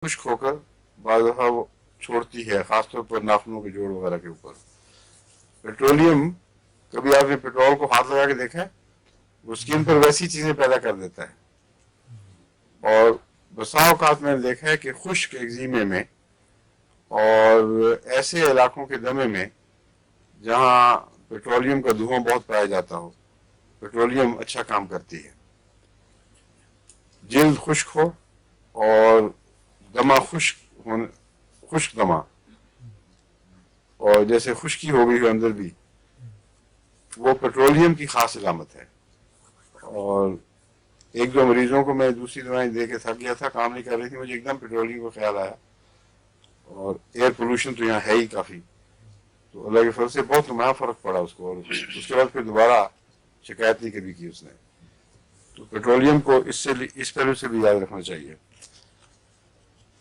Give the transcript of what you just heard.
خشک ہو کر بعض دفعہ وہ چھوڑتی ہے، خاص طور پر ناخنوں کے جوڑ وغیرہ کے اوپر۔ پیٹرولیم، کبھی آپ نے پیٹرول کو ہاتھ لگا کے دیکھا ہے؟ وہ اسکن پر ویسی چیزیں پیدا کر دیتا ہے، اور بسا اوقات میں نے دیکھا ہے کہ خشک ایگزیمے میں اور ایسے علاقوں کے دمے میں جہاں پیٹرولیم کا دھواں بہت پایا جاتا ہو، پیٹرولیم اچھا کام کرتی ہے۔ جلد خشک ہو اور دمہ خشک دمہ، اور جیسے خشکی ہو گئی ہو اندر بھی، وہ پیٹرولیم کی خاص علامت ہے۔ اور ایک دو مریضوں کو میں دوسری دوائیں دے کے تھک گیا تھا، کام نہیں کر رہی تھی، مجھے ایک دم پیٹرولیم کا خیال آیا، اور ایئر پولوشن تو یہاں ہے ہی کافی، تو اللہ کے فضل سے بہت نمایاں فرق پڑا اس کو، اور اس کے بعد پھر دوبارہ شکایت نہیں کبھی کی اس نے۔ تو پیٹرولیم کو اس پہلو سے بھی یاد رکھنا چاہیے۔